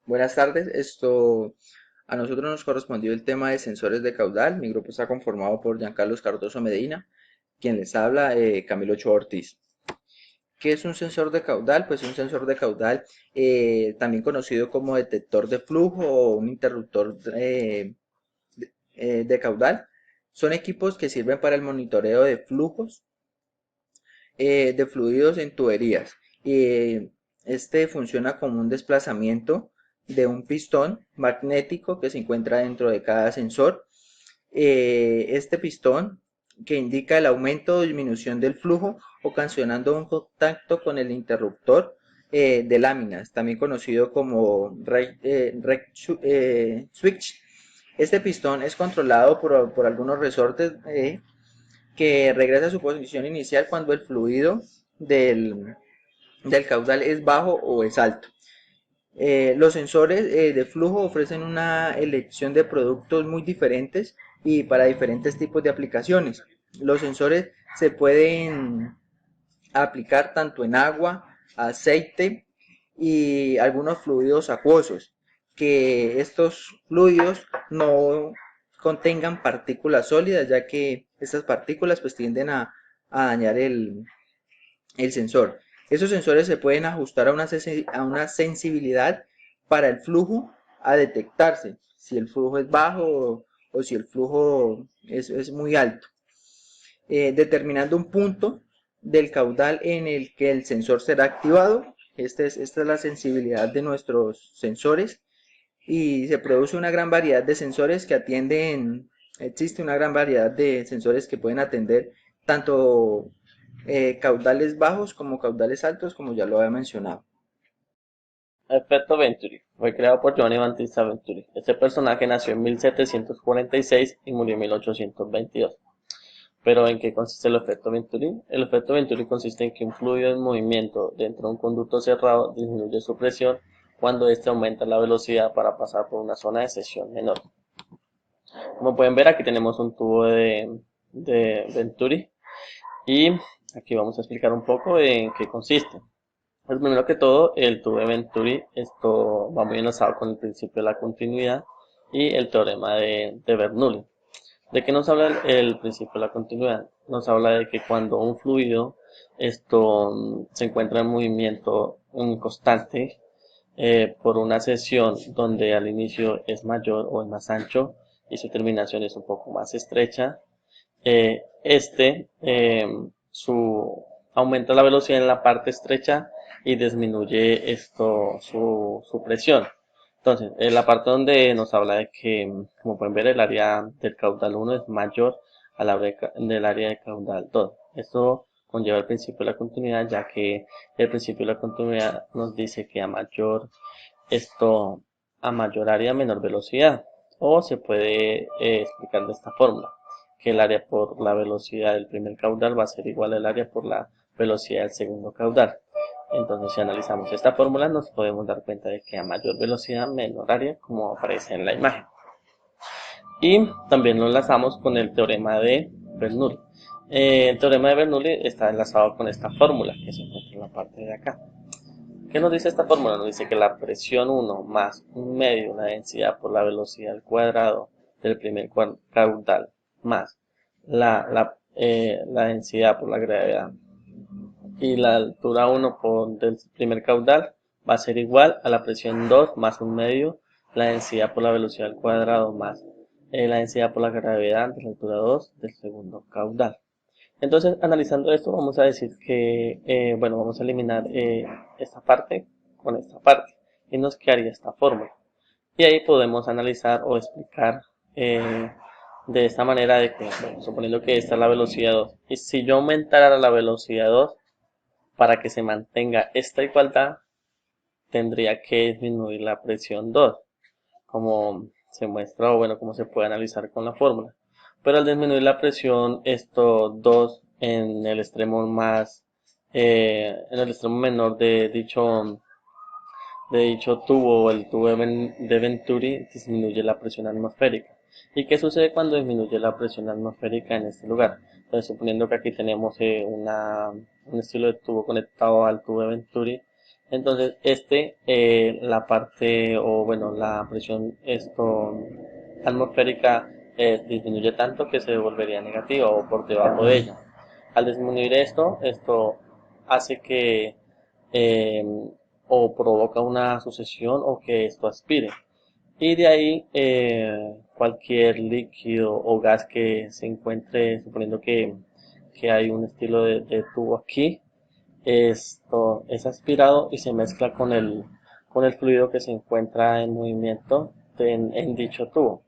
Buenas tardes. A nosotros nos correspondió el tema de sensores de caudal. Mi grupo está conformado por Giancarlos Cardoso Medina, quien les habla, Camilo Ochoa Ortiz. ¿Qué es un sensor de caudal? Pues un sensor de caudal, también conocido como detector de flujo o un interruptor de caudal, son equipos que sirven para el monitoreo de flujos de fluidos en tuberías. Este funciona como un desplazamiento de un pistón magnético que se encuentra dentro de cada sensor. Este pistón que indica el aumento o disminución del flujo ocasionando un contacto con el interruptor de láminas, también conocido como switch. Este pistón es controlado por algunos resortes que regresa a su posición inicial cuando el fluido del caudal es bajo o es alto. Los sensores de flujo ofrecen una elección de productos muy diferentes y para diferentes tipos de aplicaciones. Los sensores se pueden aplicar tanto en agua, aceite y algunos fluidos acuosos, que estos fluidos no contengan partículas sólidas, ya que estas partículas pues tienden a dañar el sensor. Esos sensores se pueden ajustar a una sensibilidad para el flujo a detectarse, si el flujo es bajo o si el flujo es muy alto, determinando un punto del caudal en el que el sensor será activado. Esta es la sensibilidad de nuestros sensores y se produce una gran variedad de sensores que atienden, existe una gran variedad de sensores que pueden atender tanto caudales bajos como caudales altos, como ya lo había mencionado. Efecto Venturi fue creado por Giovanni Battista Venturi. Este personaje nació en 1746 y murió en 1822. Pero ¿en qué consiste el efecto Venturi? El efecto Venturi consiste en que un fluido en movimiento dentro de un conducto cerrado disminuye su presión cuando éste aumenta la velocidad para pasar por una zona de sección menor. Como pueden ver, aquí tenemos un tubo de Venturi y aquí vamos a explicar un poco en qué consiste. Pues primero que todo, el tubo de Venturi, esto va muy enlazado con el principio de la continuidad y el teorema de Bernoulli. ¿De qué nos habla el principio de la continuidad? Nos habla de que cuando un fluido se encuentra en movimiento constante por una sección donde al inicio es mayor o es más ancho y su terminación es un poco más estrecha, este aumenta la velocidad en la parte estrecha y disminuye su presión. Entonces, en la parte donde nos habla de que, como pueden ver, el área del caudal 1 es mayor a del área de caudal 2. Esto conlleva el principio de la continuidad, ya que el principio de la continuidad nos dice que esto, a mayor área, menor velocidad. O se puede explicar de esta forma, que el área por la velocidad del primer caudal va a ser igual al área por la velocidad del segundo caudal. Entonces, si analizamos esta fórmula, nos podemos dar cuenta de que a mayor velocidad, menor área, como aparece en la imagen. Y también lo enlazamos con el teorema de Bernoulli. El teorema de Bernoulli está enlazado con esta fórmula que se encuentra en la parte de acá. ¿Qué nos dice esta fórmula? Nos dice que la presión 1 más un medio la densidad por la velocidad al cuadrado del primer caudal más la densidad por la gravedad y la altura 1 del primer caudal va a ser igual a la presión 2 más un medio la densidad por la velocidad al cuadrado más la densidad por la gravedad de la altura 2 del segundo caudal. Entonces, analizando esto, vamos a decir que, bueno, vamos a eliminar esta parte con esta parte y nos quedaría esta fórmula. Y ahí podemos analizar o explicar de esta manera de que, bueno, suponiendo que esta es la velocidad 2, y si yo aumentara la velocidad 2 para que se mantenga esta igualdad, tendría que disminuir la presión 2 como se muestra o bueno, como se puede analizar con la fórmula. Pero al disminuir la presión, estos dos en el extremo menor de dicho tubo, el tubo de Venturi, disminuye la presión atmosférica. ¿Y qué sucede cuando disminuye la presión atmosférica en este lugar? Entonces, suponiendo que aquí tenemos un estilo de tubo conectado al tubo de Venturi, Entonces, la parte, o bueno, la presión atmosférica disminuye tanto que se volvería negativa o por debajo de ella. Al disminuir esto hace que eh, o provoca una sucesión o que esto aspire. Y de ahí cualquier líquido o gas que se encuentre, suponiendo que hay un estilo de tubo aquí, esto es aspirado y se mezcla con el fluido que se encuentra en movimiento en dicho tubo.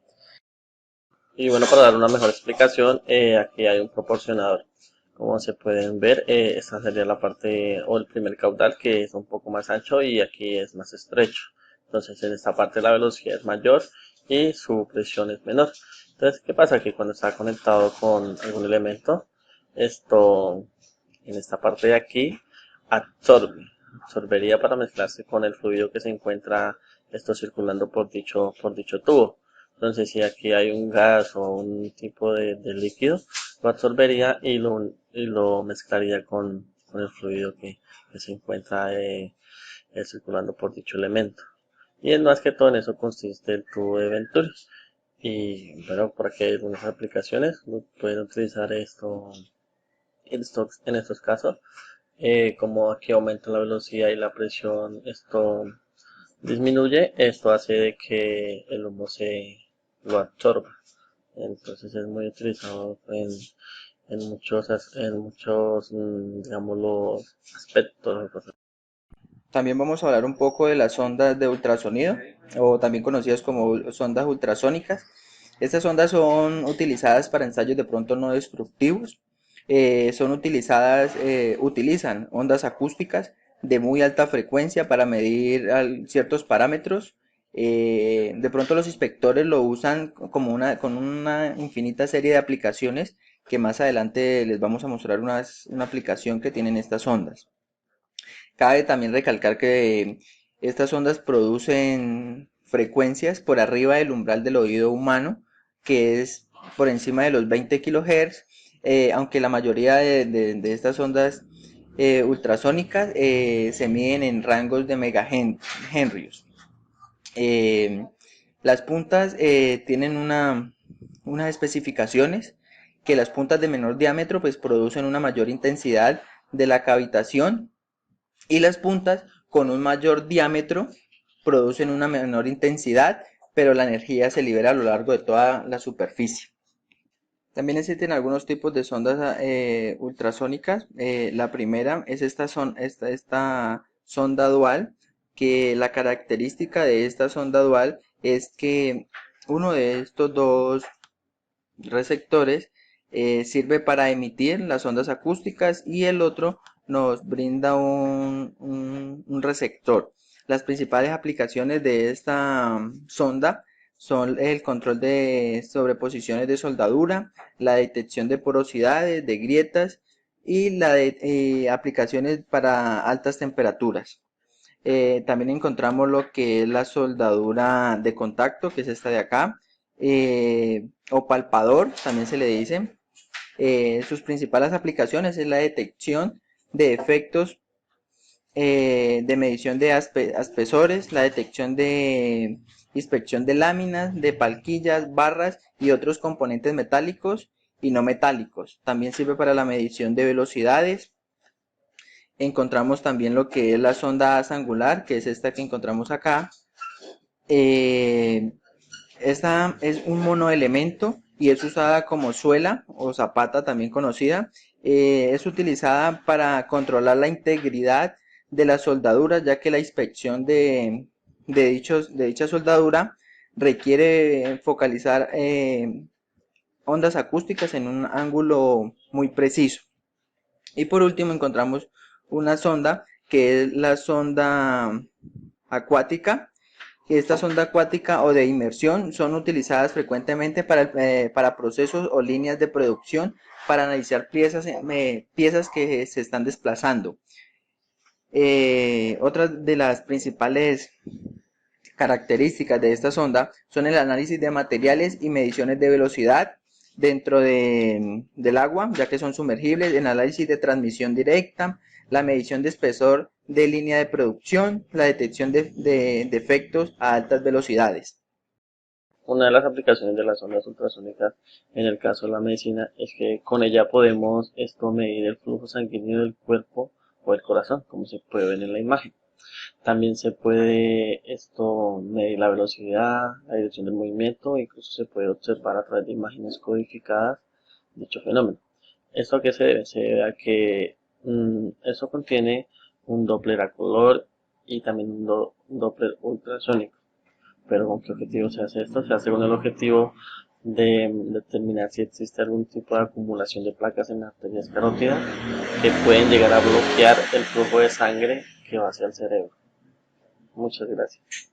Y bueno, para dar una mejor explicación, aquí hay un proporcionador. Como se pueden ver, esta sería la parte o el primer caudal que es un poco más ancho y aquí es más estrecho. Entonces en esta parte la velocidad es mayor y su presión es menor. Entonces, ¿qué pasa? Que cuando está conectado con algún elemento, esto en esta parte de aquí absorbería para mezclarse con el fluido que se encuentra esto circulando por dicho tubo. Entonces, si aquí hay un gas o un tipo de líquido, lo absorbería y lo mezclaría con el fluido que se encuentra circulando por dicho elemento. Y es más que todo en eso consiste el tubo de Venturi. Y bueno, por aquí hay algunas aplicaciones, pueden utilizar en estos casos, como aquí aumenta la velocidad y la presión, esto disminuye, esto hace de que el humo se lo absorba. Entonces es muy utilizado en muchos, digamos, los aspectos. También vamos a hablar un poco de las ondas de ultrasonido, o también conocidas como sondas ultrasónicas. Estas ondas son utilizadas para ensayos de pronto no destructivos. Utilizan ondas acústicas de muy alta frecuencia para medir ciertos parámetros. De pronto los inspectores lo usan como con una infinita serie de aplicaciones que más adelante les vamos a mostrar una aplicación que tienen estas ondas. Cabe también recalcar que estas ondas producen frecuencias por arriba del umbral del oído humano, que es por encima de los 20 kHz, aunque la mayoría de estas ondas ultrasónicas se miden en rangos de megahenrios. Eh, las puntas tienen unas especificaciones que las puntas de menor diámetro pues producen una mayor intensidad de la cavitación y las puntas con un mayor diámetro producen una menor intensidad, pero la energía se libera a lo largo de toda la superficie. También existen algunos tipos de sondas ultrasónicas. La primera es esta sonda dual, que la característica de esta sonda dual es que uno de estos dos receptores sirve para emitir las ondas acústicas y el otro nos brinda un receptor. Las principales aplicaciones de esta sonda son el control de sobreposiciones de soldadura, la detección de porosidades, de grietas y aplicaciones para altas temperaturas. También encontramos lo que es la soldadura de contacto, que es esta de acá, o palpador, también se le dice. Sus principales aplicaciones es la detección de efectos de medición de espesores, la detección de inspección de láminas, de palquillas, barras y otros componentes metálicos y no metálicos. También sirve para la medición de velocidades. Encontramos también lo que es la sonda asa angular, que es esta que encontramos acá. Eh, Esta es un monoelemento y es usada como suela o zapata, también conocida. Es utilizada para controlar la integridad de las soldaduras, ya que la inspección de dicha soldadura requiere focalizar ondas acústicas en un ángulo muy preciso. Y por último encontramos una sonda que es la sonda acuática. Esta sonda acuática o de inmersión son utilizadas frecuentemente para procesos o líneas de producción para analizar piezas que se están desplazando. Otras de las principales características de esta sonda son el análisis de materiales y mediciones de velocidad dentro del agua, ya que son sumergibles, el análisis de transmisión directa, la medición de espesor de línea de producción, la detección de defectos a altas velocidades. Una de las aplicaciones de las ondas ultrasónicas en el caso de la medicina es que con ella podemos medir el flujo sanguíneo del cuerpo o el corazón, como se puede ver en la imagen. También se puede medir la velocidad, la dirección del movimiento, e incluso se puede observar a través de imágenes codificadas dicho fenómeno. ¿Esto a qué se debe? Se debe a que eso contiene un Doppler a color y también un Doppler ultrasónico. Pero ¿con qué objetivo se hace esto? Se hace con el objetivo de determinar si existe algún tipo de acumulación de placas en las arterias carótidas que pueden llegar a bloquear el flujo de sangre que va hacia el cerebro. Muchas gracias.